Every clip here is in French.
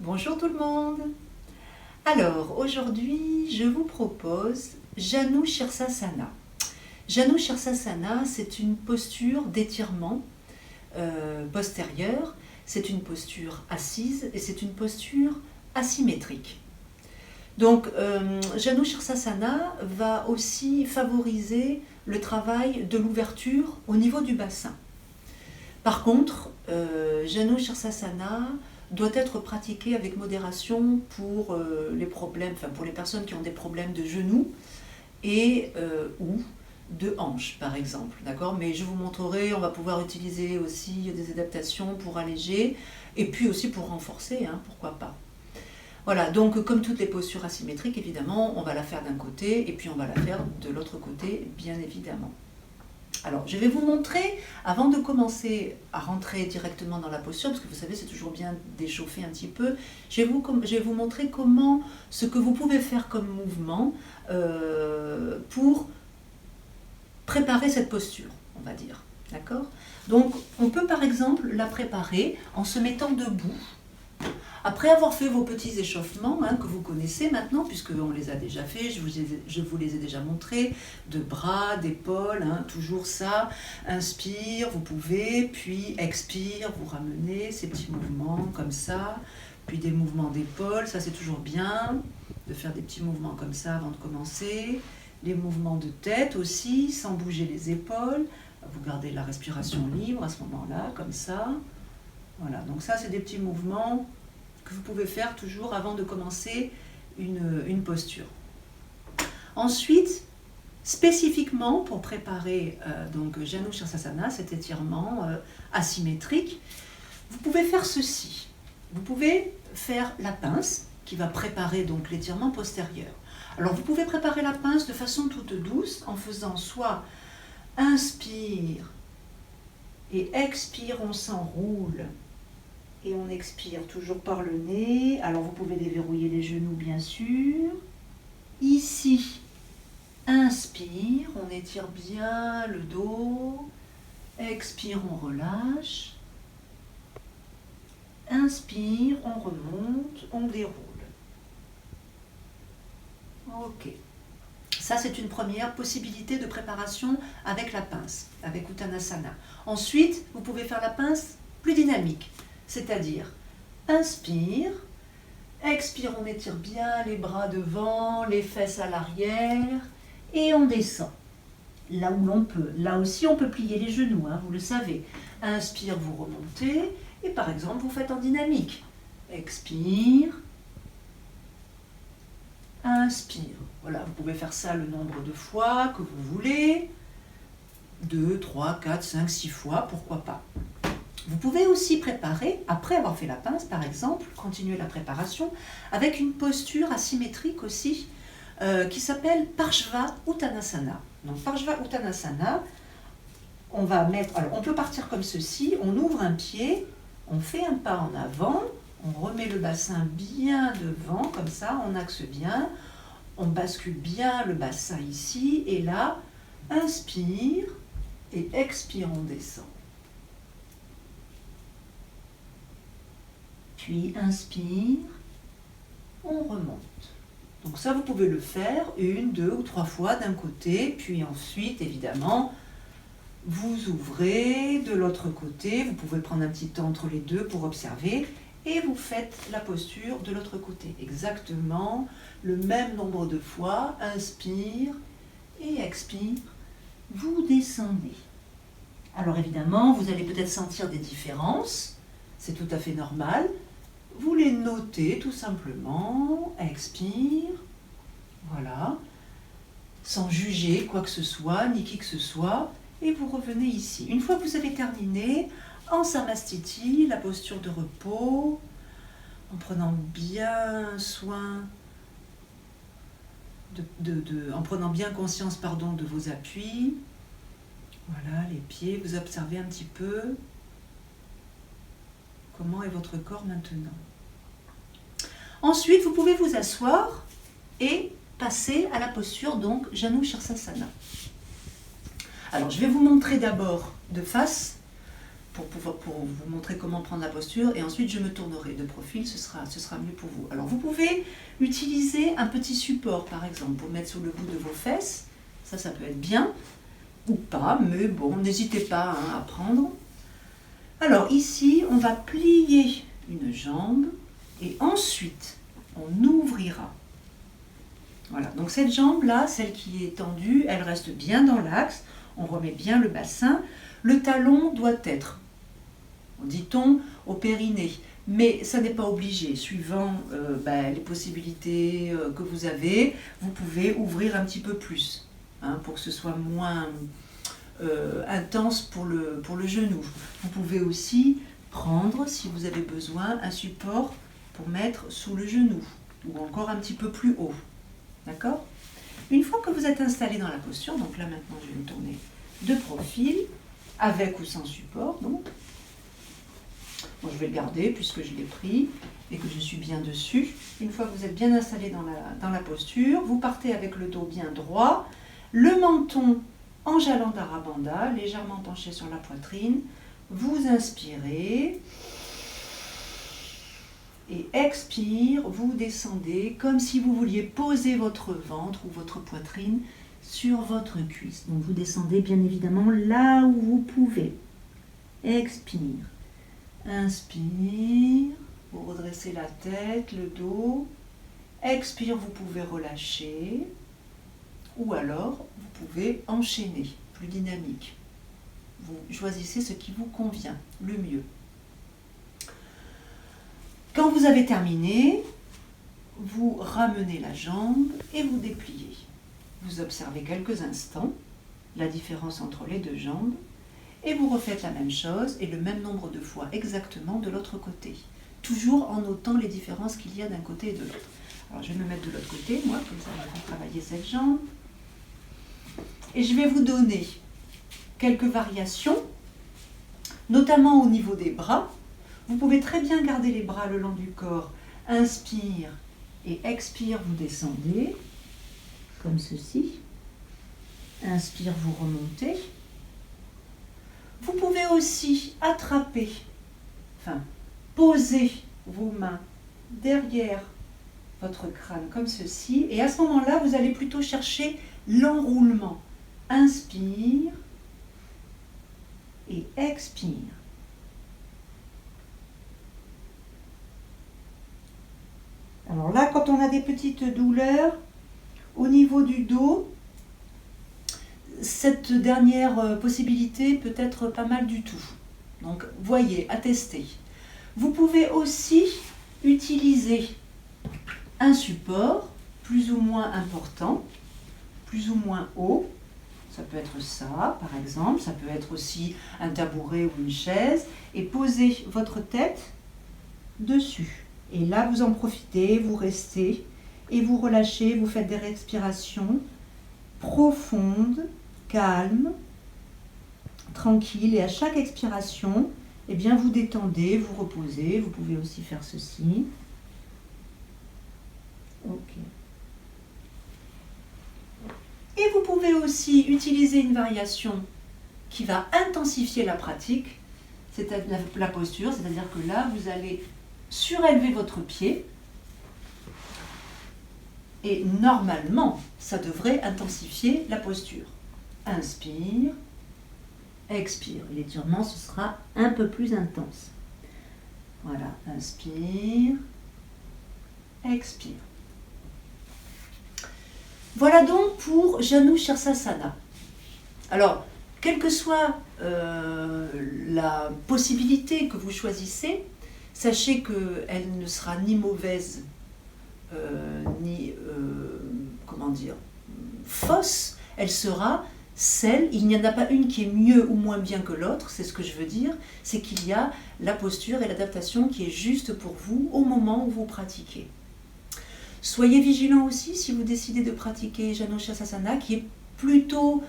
Bonjour tout le monde. Alors aujourd'hui je vous propose Janu Shirsasana. Janu Shirsasana, c'est une posture d'étirement postérieur, c'est une posture assise et c'est une posture asymétrique. Donc Janu Shirsasana va aussi favoriser le travail de l'ouverture au niveau du bassin. Par contre, Janu Shirsasana doit être pratiqué avec modération pour les problèmes, pour les personnes qui ont des problèmes de genoux et ou de hanches par exemple, d'accord. Mais je vous montrerai, on va pouvoir utiliser aussi des adaptations pour alléger et puis aussi pour renforcer, pourquoi pas. Voilà, donc comme toutes les postures asymétriques, évidemment, on va la faire d'un côté et puis on va la faire de l'autre côté, bien évidemment. Alors, je vais vous montrer, avant de commencer à rentrer directement dans la posture, parce que vous savez, c'est toujours bien d'échauffer un petit peu, je vais vous montrer ce que vous pouvez faire comme mouvement pour préparer cette posture, on va dire. D'accord ? Donc, on peut par exemple la préparer en se mettant debout. Après avoir fait vos petits échauffements, que vous connaissez maintenant, puisqu'on les a déjà faits, je vous les ai déjà montrés, de bras, d'épaules, toujours ça. Inspire, vous pouvez, puis expire, vous ramenez ces petits mouvements comme ça, puis des mouvements d'épaules, ça c'est toujours bien, de faire des petits mouvements comme ça avant de commencer. Les mouvements de tête aussi, sans bouger les épaules, vous gardez la respiration libre à ce moment-là, comme ça. Voilà, donc ça c'est des petits mouvements que vous pouvez faire toujours avant de commencer une posture. Ensuite, spécifiquement pour préparer Janu Shirsasana, cet étirement asymétrique, vous pouvez faire ceci. Vous pouvez faire la pince qui va préparer donc l'étirement postérieur. Alors vous pouvez préparer la pince de façon toute douce en faisant soit inspire et expire, on s'enroule. Et on expire toujours par le nez. Alors vous pouvez déverrouiller les genoux bien sûr. Ici, inspire, on étire bien le dos. Expire, on relâche. Inspire, on remonte, on déroule. Ok. Ça, c'est une première possibilité de préparation avec la pince, avec Uttanasana. Ensuite, vous pouvez faire la pince plus dynamique. C'est-à-dire, inspire, expire, on étire bien les bras devant, les fesses à l'arrière, et on descend. Là où l'on peut. Là aussi, on peut plier les genoux, vous le savez. Inspire, vous remontez, et par exemple, vous faites en dynamique. Expire, inspire. Voilà, vous pouvez faire ça le nombre de fois que vous voulez. 2, 3, 4, 5, 6 fois, pourquoi pas. Vous pouvez aussi préparer, après avoir fait la pince par exemple, continuer la préparation avec une posture asymétrique aussi qui s'appelle Parshva Uttanasana. Donc Parshva Uttanasana, on peut partir comme ceci, on ouvre un pied, on fait un pas en avant, on remet le bassin bien devant, comme ça, on axe bien, on bascule bien le bassin ici, et là, inspire et expire, on descend. Puis inspire, on remonte. Donc ça, vous pouvez le faire 1, 2 ou 3 fois d'un côté, puis ensuite, évidemment, vous ouvrez de l'autre côté. Vous pouvez prendre un petit temps entre les deux pour observer, et vous faites la posture de l'autre côté. Exactement le même nombre de fois. Inspire et expire, vous descendez. Alors évidemment, vous allez peut-être sentir des différences, c'est tout à fait normal. Vous les notez tout simplement, expire, voilà, sans juger quoi que ce soit, ni qui que ce soit, et vous revenez ici. Une fois que vous avez terminé, en Samastiti, la posture de repos, en prenant bien soin, en prenant bien conscience de vos appuis, voilà, les pieds, vous observez un petit peu comment est votre corps maintenant. Ensuite, vous pouvez vous asseoir et passer à la posture Janu Shirsasana. Alors, je vais vous montrer d'abord de face pour vous montrer comment prendre la posture, et ensuite je me tournerai de profil, ce sera mieux pour vous. Alors vous pouvez utiliser un petit support, par exemple, pour mettre sous le bout de vos fesses, ça peut être bien, ou pas, mais bon, n'hésitez pas à prendre. Alors ici, on va plier une jambe, et ensuite, on ouvrira. Voilà, donc cette jambe-là, celle qui est tendue, elle reste bien dans l'axe, on remet bien le bassin, le talon doit être, dit-on, au périnée, mais ça n'est pas obligé, suivant les possibilités que vous avez, vous pouvez ouvrir un petit peu plus, pour que ce soit moins intense pour le genou. Vous pouvez aussi prendre, si vous avez besoin, un support pour mettre sous le genou, ou encore un petit peu plus haut. D'accord? Une fois que vous êtes installé dans la posture, donc là maintenant je vais me tourner de profil, avec ou sans support, donc. Bon, je vais le garder puisque je l'ai pris et que je suis bien dessus. Une fois que vous êtes bien installé dans la posture, vous partez avec le dos bien droit, le menton en jalan d'Arabandha, légèrement penché sur la poitrine. Vous inspirez et expire, vous descendez comme si vous vouliez poser votre ventre ou votre poitrine sur votre cuisse. Donc vous descendez bien évidemment là où vous pouvez. Expire. Inspire, vous redressez la tête, le dos. Expire, vous pouvez relâcher. Ou alors, vous pouvez enchaîner, plus dynamique. Vous choisissez ce qui vous convient le mieux. Quand vous avez terminé, vous ramenez la jambe et vous dépliez. Vous observez quelques instants la différence entre les deux jambes et vous refaites la même chose et le même nombre de fois exactement de l'autre côté. Toujours en notant les différences qu'il y a d'un côté et de l'autre. Alors je vais me mettre de l'autre côté, moi, comme ça je vais travailler cette jambe. Et je vais vous donner quelques variations, notamment au niveau des bras. Vous pouvez très bien garder les bras le long du corps. Inspire et expire, vous descendez, comme ceci. Inspire, vous remontez. Vous pouvez aussi attraper, poser vos mains derrière votre crâne comme ceci. Et à ce moment-là, vous allez plutôt chercher l'enroulement. Inspire et expire. Alors là, quand on a des petites douleurs au niveau du dos, cette dernière possibilité peut être pas mal du tout. Donc, voyez, à tester. Vous pouvez aussi utiliser un support plus ou moins important, plus ou moins haut. Ça peut être ça, par exemple. Ça peut être aussi un tabouret ou une chaise. Et posez votre tête dessus. Et là, vous en profitez, vous restez et vous relâchez. Vous faites des respirations profondes, calmes, tranquilles. Et à chaque expiration, eh bien, vous détendez, vous reposez. Vous pouvez aussi faire ceci. Ok. Et vous pouvez aussi utiliser une variation qui va intensifier la pratique, c'est-à-dire la posture, c'est-à-dire que là, vous allez surélever votre pied et normalement, ça devrait intensifier la posture. Inspire, expire. L'étirement, ce sera un peu plus intense. Voilà, inspire, expire. Voilà donc pour Janu Sirsasana. Alors, quelle que soit la possibilité que vous choisissez, sachez qu'elle ne sera ni mauvaise, ni, fausse. Elle sera celle, il n'y en a pas une qui est mieux ou moins bien que l'autre, c'est ce que je veux dire, c'est qu'il y a la posture et l'adaptation qui est juste pour vous au moment où vous pratiquez. Soyez vigilants aussi si vous décidez de pratiquer Janu Sirsasana, qui est plutôt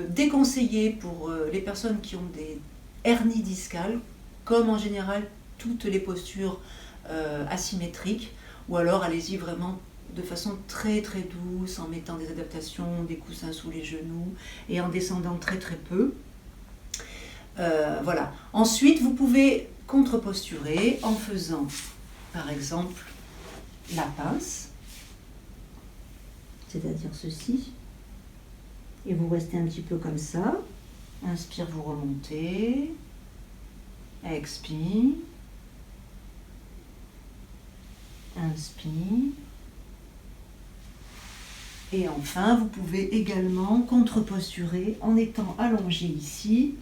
déconseillé pour les personnes qui ont des hernies discales, comme en général toutes les postures asymétriques, ou alors allez-y vraiment de façon très très douce, en mettant des adaptations, des coussins sous les genoux, et en descendant très très peu. Voilà. Ensuite, vous pouvez contre-posturer en faisant, par exemple, la pince, c'est-à-dire ceci, et vous restez un petit peu comme ça. Inspire, vous remontez, expire, inspire, et enfin vous pouvez également contre-posturer en étant allongé ici,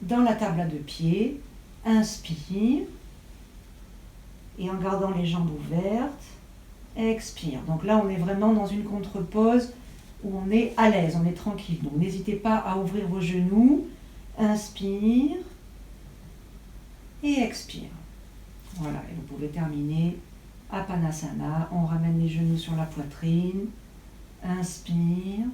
dans la table à 2 pieds, inspire, et en gardant les jambes ouvertes, expire. Donc là on est vraiment dans une contre-pose où on est à l'aise, on est tranquille. Donc n'hésitez pas à ouvrir vos genoux, inspire, et expire. Voilà, et vous pouvez terminer Apanasana. On ramène les genoux sur la poitrine. Inspire,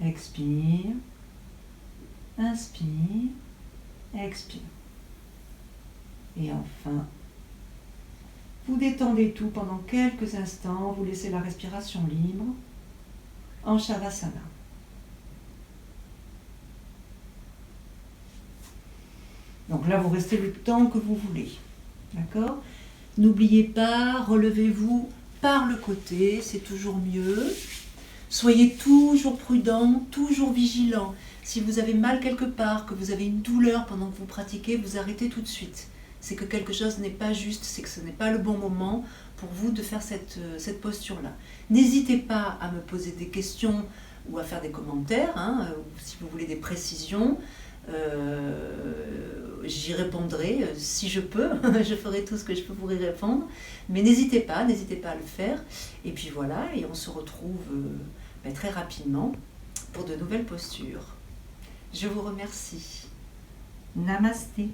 expire, inspire, expire. Et enfin, vous détendez tout pendant quelques instants. Vous laissez la respiration libre en Shavasana. Donc là, vous restez le temps que vous voulez. D'accord ? N'oubliez pas, relevez-vous par le côté, c'est toujours mieux. Soyez toujours prudent, toujours vigilant. Si vous avez mal quelque part, que vous avez une douleur pendant que vous pratiquez, vous arrêtez tout de suite. C'est que quelque chose n'est pas juste, c'est que ce n'est pas le bon moment pour vous de faire cette posture-là. N'hésitez pas à me poser des questions ou à faire des commentaires, si vous voulez des précisions. J'y répondrai si je peux, je ferai tout ce que je peux pour y répondre, mais n'hésitez pas à le faire, et puis voilà, et on se retrouve très rapidement pour de nouvelles postures. Je vous remercie. Namasté.